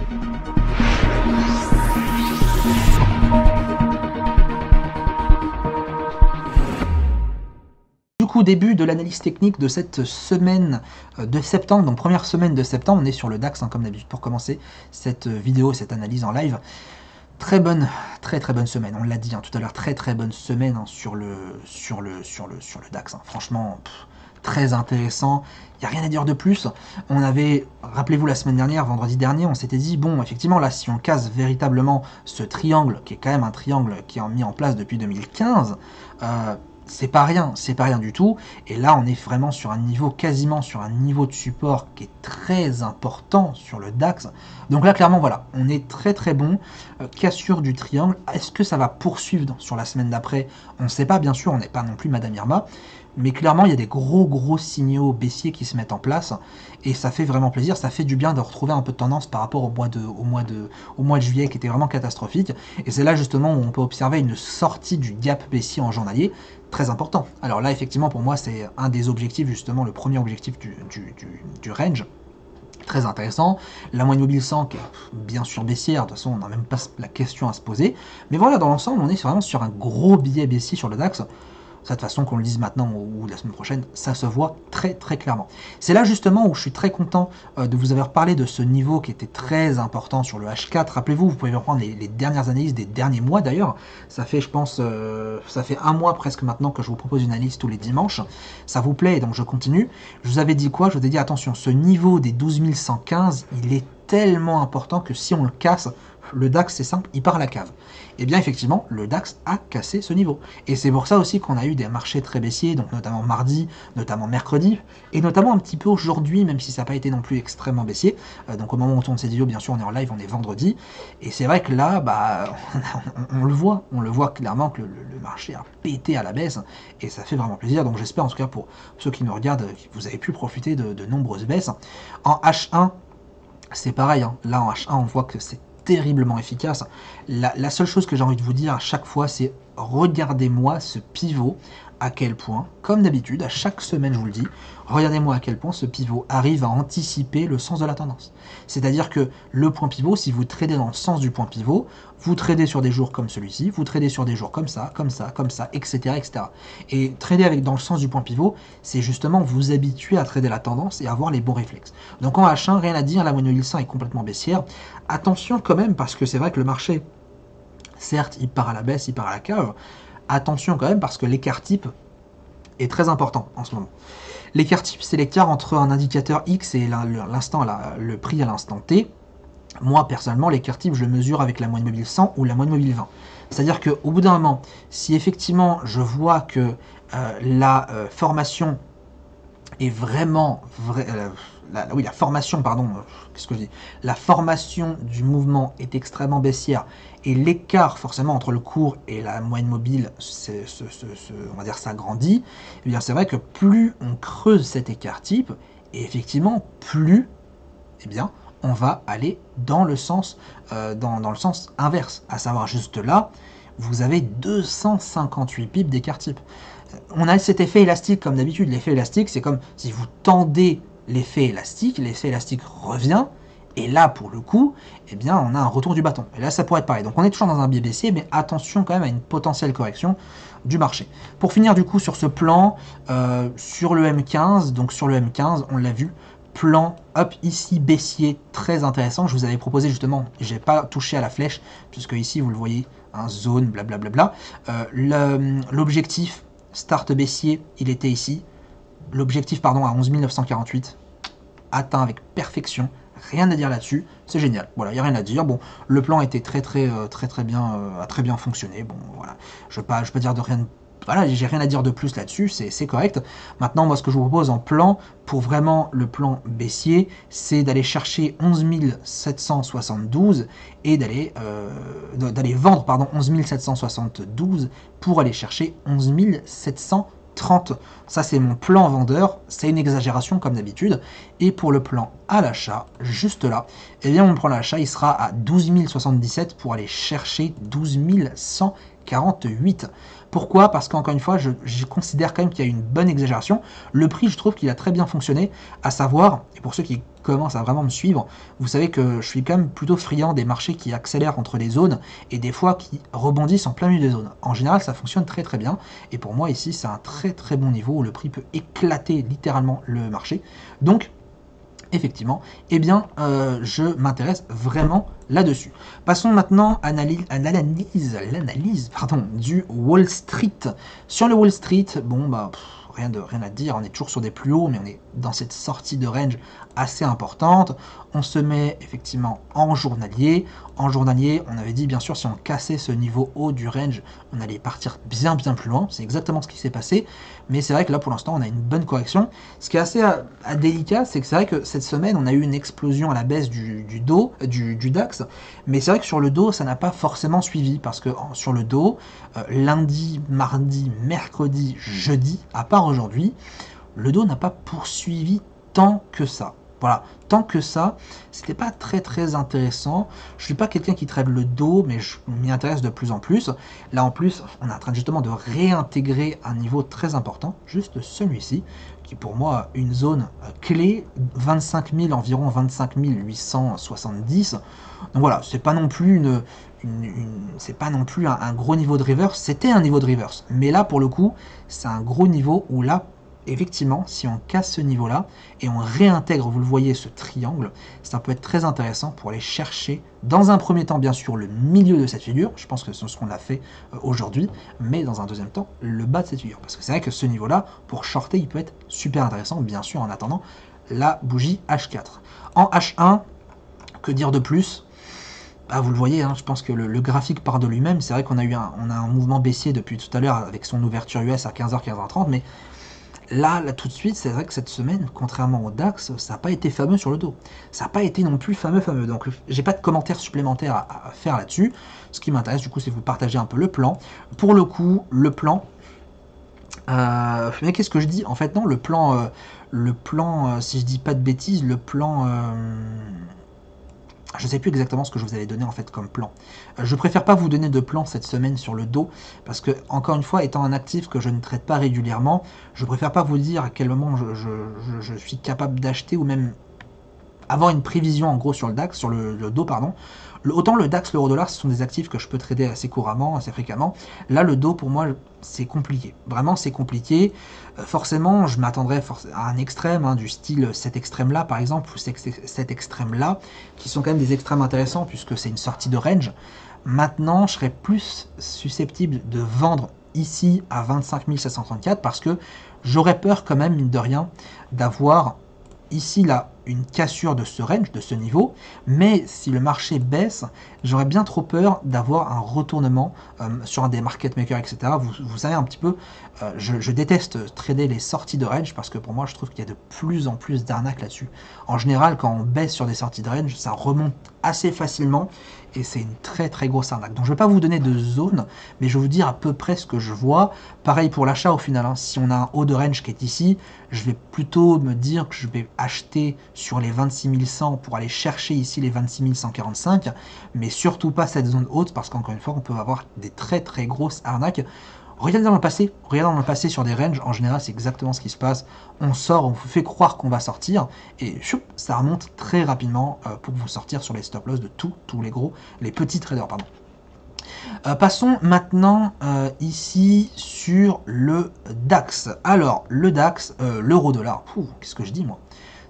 Du coup, début de l'analyse technique de cette semaine de septembre, donc première semaine de septembre, on est sur le DAX, comme d'habitude pour commencer cette vidéo, cette analyse en live. Très bonne semaine, on l'a dit tout à l'heure, très bonne semaine sur le DAX. Franchement, très intéressant, il n'y a rien à dire de plus. On avait, rappelez-vous la semaine dernière, vendredi dernier, on s'était dit, bon, effectivement, là, si on casse véritablement ce triangle, qui est quand même un triangle qui est mis en place depuis 2015, c'est pas rien du tout, et là on est vraiment sur un niveau, quasiment sur un niveau de support qui est très important sur le DAX, donc là clairement voilà, on est très bon, cassure du triangle. Est-ce que ça va poursuivre sur la semaine d'après? On ne sait pas, bien sûr, on n'est pas non plus Madame Irma, mais clairement il y a des gros signaux baissiers qui se mettent en place, et ça fait vraiment plaisir, ça fait du bien de retrouver un peu de tendance par rapport au mois de juillet qui était vraiment catastrophique, et c'est là justement où on peut observer une sortie du gap baissier en journalier, très important. Alors là effectivement pour moi c'est un des objectifs, justement le premier objectif du range, très intéressant. La moyenne mobile 100 qui est bien sûr baissière, de toute façon on n'a même pas la question à se poser, mais voilà, dans l'ensemble on est vraiment sur un gros billet baissier sur le DAX. De toute façon, qu'on le dise maintenant ou la semaine prochaine, ça se voit très clairement. C'est là justement où je suis très content de vous avoir parlé de ce niveau qui était très important sur le H4. Rappelez-vous, vous pouvez reprendre les dernières analyses des derniers mois d'ailleurs. Ça fait, je pense, ça fait un mois presque maintenant que je vous propose une analyse tous les dimanches. Ça vous plaît, et donc je continue. Je vous avais dit quoi? Je vous ai dit, attention, ce niveau des 12 115, il est tellement important que si on le casse, le DAX, c'est simple, il part à la cave. Et bien effectivement, le DAX a cassé ce niveau. Et c'est pour ça aussi qu'on a eu des marchés très baissiers, donc notamment mardi, notamment mercredi, et notamment un petit peu aujourd'hui, même si ça n'a pas été non plus extrêmement baissier. Donc au moment où on tourne cette vidéo, bien sûr, on est en live, on est vendredi. Et c'est vrai que là, on le voit clairement que le marché a pété à la baisse, et ça fait vraiment plaisir. Donc j'espère, en tout cas pour ceux qui nous regardent, que vous avez pu profiter de nombreuses baisses. En H1, c'est pareil, là en H1, on voit que c'est terriblement efficace. La seule chose que j'ai envie de vous dire à chaque fois, c'est regardez-moi ce pivot, à quel point, comme d'habitude, à chaque semaine je vous le dis, regardez-moi à quel point ce pivot arrive à anticiper le sens de la tendance. C'est-à-dire que le point pivot, si vous tradez dans le sens du point pivot, vous tradez sur des jours comme celui-ci, vous tradez sur des jours comme ça, etc. Et trader dans le sens du point pivot, c'est justement vous habituer à trader la tendance et avoir les bons réflexes. Donc en H1, rien à dire, la moyenne mobile 100 est complètement baissière. Attention quand même, parce que c'est vrai que le marché, certes, il part à la baisse, il part à la cave. Attention quand même, parce que l'écart type est très important en ce moment. L'écart type, c'est l'écart entre un indicateur X et le prix à l'instant T. Moi, personnellement, l'écart type, je le mesure avec la moyenne mobile 100 ou la moyenne mobile 20. C'est-à-dire qu'au bout d'un moment, si effectivement je vois que la formation est vraiment... la formation, pardon, qu'est-ce que je dis? La formation du mouvement est extrêmement baissière et l'écart forcément entre le cours et la moyenne mobile, on va dire, s'agrandit. Eh bien, c'est vrai que plus on creuse cet écart type, et effectivement, plus, eh bien, on va aller dans le sens, dans le sens inverse, à savoir juste là, vous avez 258 pips d'écart type. On a cet effet élastique comme d'habitude. L'effet élastique, c'est comme si vous tendez l'effet élastique revient, et là pour le coup, eh bien on a un retour du bâton. Et là ça pourrait être pareil. Donc on est toujours dans un biais baissier, mais attention quand même à une potentielle correction du marché. Pour finir du coup sur ce plan, sur le M15, donc sur le M15, on l'a vu, plan up ici baissier très intéressant. Je vous avais proposé justement, j'ai pas touché à la flèche, puisque ici vous le voyez, zone, blablabla. L'objectif start baissier, il était ici. L'objectif, pardon, à 11 948, atteint avec perfection. Rien à dire là-dessus, c'est génial. Voilà, il n'y a rien à dire. Bon, le plan était très bien, a très bien fonctionné. Bon, voilà, je ne peux pas dire de rien. Voilà, j'ai rien à dire de plus là-dessus, c'est correct. Maintenant, moi, ce que je vous propose en plan, pour vraiment le plan baissier, c'est d'aller chercher 11 772 et d'aller vendre, pardon, 11 772 pour aller chercher 11 730. Ça, c'est mon plan vendeur. C'est une exagération comme d'habitude. Et pour le plan à l'achat, juste là, eh bien, mon plan à l'achat, il sera à 12 077 pour aller chercher 12 148. Pourquoi? Parce qu'encore une fois, je considère quand même qu'il y a une bonne exagération. Le prix, je trouve qu'il a très bien fonctionné, à savoir, et pour ceux qui commencent à vraiment me suivre, vous savez que je suis quand même plutôt friand des marchés qui accélèrent entre les zones et des fois qui rebondissent en plein milieu des zones. En général, ça fonctionne très très bien et pour moi ici, c'est un très très bon niveau où le prix peut éclater littéralement le marché. Donc, effectivement, eh bien, je m'intéresse vraiment là-dessus. Passons maintenant à l'analyse du Wall Street. Sur le Wall Street, bon, bah, rien à dire, on est toujours sur des plus hauts, mais on est dans cette sortie de range assez importante. On se met effectivement en journalier. En journalier, on avait dit bien sûr si on cassait ce niveau haut du range, on allait partir bien plus loin. C'est exactement ce qui s'est passé. Mais c'est vrai que là pour l'instant on a une bonne correction. Ce qui est assez délicat, c'est que c'est vrai que cette semaine on a eu une explosion à la baisse du DAX. Mais c'est vrai que sur le dos ça n'a pas forcément suivi. Parce que sur le dos, lundi, mardi, mercredi, jeudi, à part aujourd'hui, le dos n'a pas poursuivi tant que ça. Voilà, tant que ça, c'était pas très intéressant. Je suis pas quelqu'un qui traite le dos, mais je m'y intéresse de plus en plus. Là en plus, on est en train justement de réintégrer un niveau très important, juste celui-ci, qui pour moi une zone clé, 25 000, environ 25 870. Donc voilà, c'est pas non plus c'est pas non plus un gros niveau de reverse, c'était un niveau de reverse. Mais là pour le coup, c'est un gros niveau où là, effectivement, si on casse ce niveau-là et on réintègre, vous le voyez, ce triangle, ça peut être très intéressant pour aller chercher, dans un premier temps, bien sûr, le milieu de cette figure. Je pense que c'est ce qu'on a fait aujourd'hui, mais dans un deuxième temps, le bas de cette figure. Parce que c'est vrai que ce niveau-là, pour shorter, il peut être super intéressant, bien sûr, en attendant la bougie H4. En H1, que dire de plus? Bah, vous le voyez, hein, je pense que le graphique part de lui-même. C'est vrai qu'on a eu un mouvement baissier depuis tout à l'heure avec son ouverture US à 15h, 15h30, mais là, tout de suite, c'est vrai que cette semaine, contrairement au DAX, ça n'a pas été fameux sur le dos. Ça n'a pas été non plus fameux. Donc, j'ai pas de commentaires supplémentaires à faire là-dessus. Ce qui m'intéresse, du coup, c'est vous partager un peu le plan. Pour le coup, le plan... mais qu'est-ce que je dis? En fait, non, le plan, si je dis pas de bêtises, le plan... je ne sais plus exactement ce que je vous avais donné en fait comme plan. Je préfère pas vous donner de plan cette semaine sur le dos, parce que, encore une fois, étant un actif que je ne traite pas régulièrement, je préfère pas vous dire à quel moment je suis capable d'acheter, ou même avoir une prévision en gros sur le DAX, sur le dos, pardon. Autant le DAX, l'euro-dollar, ce sont des actifs que je peux trader assez couramment, assez fréquemment. Là, le dos, pour moi, c'est compliqué. Vraiment, c'est compliqué. Forcément, je m'attendrais à un extrême, hein, du style cet extrême-là, par exemple, ou cet extrême-là, qui sont quand même des extrêmes intéressants, puisque c'est une sortie de range. Maintenant, je serais plus susceptible de vendre ici à 25 734, parce que j'aurais peur quand même, mine de rien, d'avoir ici là une cassure de ce range, de ce niveau, mais si le marché baisse, j'aurais bien trop peur d'avoir un retournement sur un des market makers, etc. Vous savez un petit peu, je déteste trader les sorties de range parce que pour moi je trouve qu'il y a de plus en plus d'arnaques là-dessus. En général, quand on baisse sur des sorties de range, ça remonte assez facilement et c'est une très grosse arnaque. Donc je ne vais pas vous donner de zone, mais je vais vous dire à peu près ce que je vois. Pareil pour l'achat au final, hein. Si on a un haut de range qui est ici, je vais plutôt me dire que je vais acheter sur les 26 100 pour aller chercher ici les 26 145, mais surtout pas cette zone haute parce qu'encore une fois on peut avoir des très grosses arnaques. Regardez dans le passé sur des ranges, en général c'est exactement ce qui se passe. On sort, on vous fait croire qu'on va sortir, et choup, ça remonte très rapidement pour vous sortir sur les stop loss de tous les petits traders, pardon. Passons maintenant ici sur le DAX. Alors, le DAX, l'euro-dollar, qu'est-ce que je dis moi?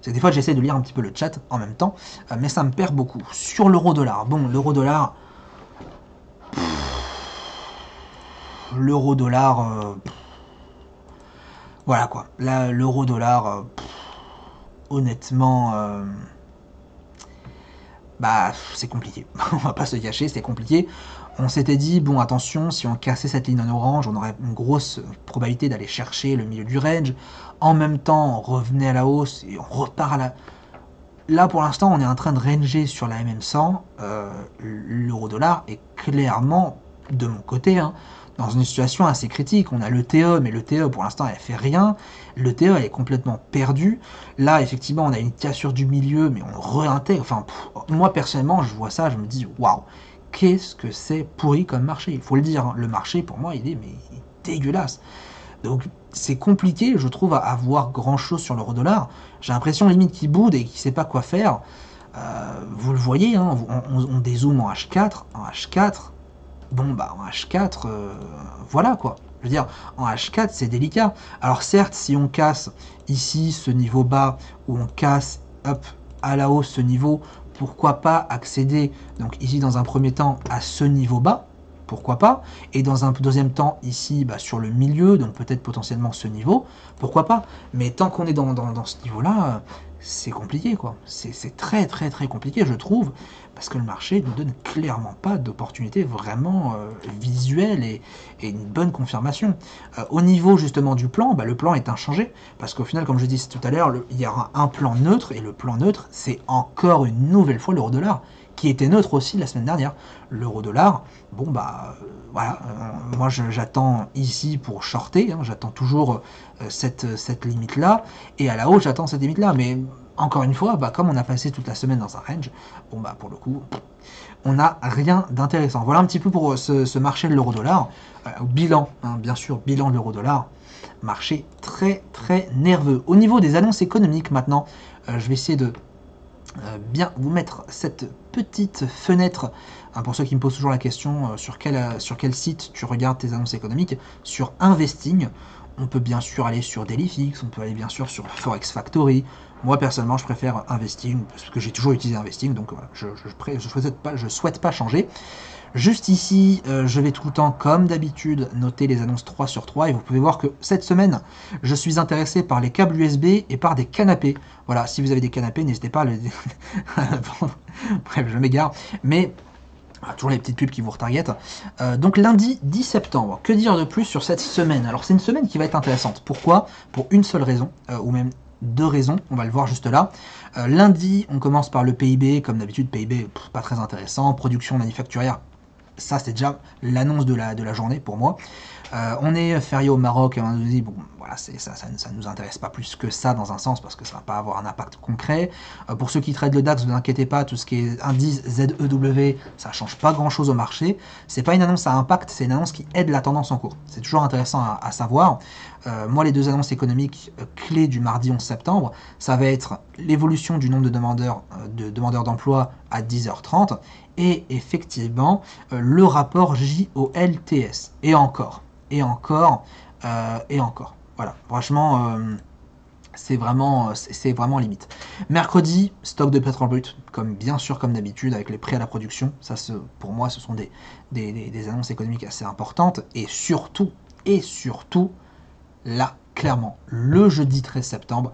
C'est que des fois j'essaie de lire un petit peu le chat en même temps, mais ça me perd beaucoup. Sur l'euro-dollar, bon, l'euro-dollar... voilà quoi. Là, l'euro-dollar, honnêtement, bah, c'est compliqué. On va pas se cacher, c'est compliqué. On s'était dit, bon, attention, si on cassait cette ligne en orange, on aurait une grosse probabilité d'aller chercher le milieu du range. En même temps, on revenait à la hausse et on repart à la... Là, pour l'instant, on est en train de ranger sur la MM100. L'euro-dollar est clairement, de mon côté, hein, dans une situation assez critique. On a le TE, mais le TE, pour l'instant, elle fait rien. Le TE, elle est complètement perdue. Là, effectivement, on a une cassure du milieu, mais on réintègre. Enfin, moi, personnellement, je vois ça, je me dis, waouh, qu'est-ce que c'est pourri comme marché. Il faut le dire, hein, le marché, pour moi, il est dégueulasse. Donc c'est compliqué, je trouve, à voir grand chose sur l'euro-dollar. J'ai l'impression limite qu'il boude et qu'il sait pas quoi faire. Vous le voyez, hein, on dézoome en H4, bon bah en H4, voilà quoi. Je veux dire, en H4 c'est délicat. Alors certes, si on casse ici ce niveau bas, ou on casse hop à la hausse ce niveau, pourquoi pas accéder, donc ici dans un premier temps, à ce niveau bas, pourquoi pas, et dans un deuxième temps ici bah, sur le milieu, donc peut-être potentiellement ce niveau, pourquoi pas, mais tant qu'on est dans ce niveau-là, c'est compliqué quoi, c'est très compliqué je trouve, parce que le marché ne donne clairement pas d'opportunité vraiment visuelle et une bonne confirmation. Au niveau justement du plan, bah, le plan est inchangé, parce qu'au final, comme je disais tout à l'heure, il y aura un plan neutre, et le plan neutre, c'est encore une nouvelle fois l'euro-dollar, qui était neutre aussi la semaine dernière. L'euro-dollar, bon bah voilà, moi j'attends ici pour shorter, hein, j'attends toujours cette limite-là, et à la hausse j'attends cette limite-là, mais encore une fois, bah, comme on a passé toute la semaine dans un range, bon bah pour le coup, on n'a rien d'intéressant. Voilà un petit peu pour ce marché de l'euro-dollar. Bilan, hein, bien sûr, bilan de l'euro-dollar, marché très nerveux. Au niveau des annonces économiques maintenant, je vais essayer de bien vous mettre cette petite fenêtre, hein, pour ceux qui me posent toujours la question sur quel site tu regardes tes annonces économiques, sur Investing. On peut bien sûr aller sur Dailyfix, on peut aller bien sûr sur Forex Factory. Moi personnellement je préfère Investing parce que j'ai toujours utilisé Investing, donc voilà, je souhaite pas changer. Juste ici, je vais tout le temps, comme d'habitude, noter les annonces 3 sur 3. Et vous pouvez voir que cette semaine, je suis intéressé par les câbles USB et par des canapés. Voilà, si vous avez des canapés, n'hésitez pas à le... Bref, je m'égare. Mais, toujours les petites pubs qui vous retargetent. Donc lundi 10 septembre, que dire de plus sur cette semaine? Alors c'est une semaine qui va être intéressante. Pourquoi? Pour une seule raison, ou même deux raisons, on va le voir juste là. Lundi, on commence par le PIB, comme d'habitude, PIB pas très intéressant, production manufacturière. Ça, c'est déjà l'annonce de la journée pour moi. On est férié au Maroc et en Indonésie. Bon, voilà, ça ne nous intéresse pas plus que ça dans un sens parce que ça ne va pas avoir un impact concret. Pour ceux qui traitent le DAX, ne vous inquiétez pas, tout ce qui est indice ZEW, ça ne change pas grand-chose au marché. C'est pas une annonce à impact, c'est une annonce qui aide la tendance en cours. C'est toujours intéressant à savoir. Moi, les deux annonces économiques clés du mardi 11 septembre, ça va être l'évolution du nombre de demandeurs d'emploi à 10h30 et effectivement le rapport JOLTS. Et encore. Voilà, franchement, c'est vraiment limite. Mercredi, stock de pétrole brut, bien sûr comme d'habitude, avec les prix à la production. Ça, pour moi, ce sont des annonces économiques assez importantes. Et surtout, là, clairement, le jeudi 13 septembre,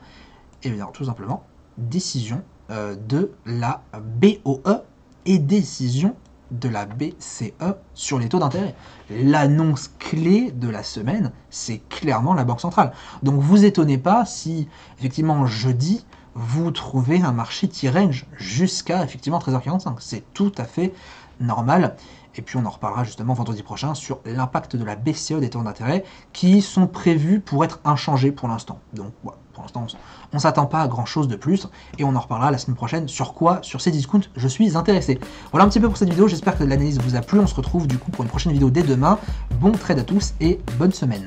et bien tout simplement, décision de la BOE et décision de la BCE sur les taux d'intérêt. L'annonce clé de la semaine, c'est clairement la Banque centrale. Donc vous étonnez pas si, effectivement, jeudi, vous trouvez un marché qui range jusqu'à, effectivement, 13h45. C'est tout à fait normal. Et puis on en reparlera justement vendredi prochain sur l'impact de la BCE des taux d'intérêt qui sont prévus pour être inchangés pour l'instant. Donc voilà, pour l'instant on ne s'attend pas à grand chose de plus et on en reparlera la semaine prochaine sur ces discounts je suis intéressé. Voilà un petit peu pour cette vidéo, j'espère que l'analyse vous a plu, on se retrouve du coup pour une prochaine vidéo dès demain. Bon trade à tous et bonne semaine.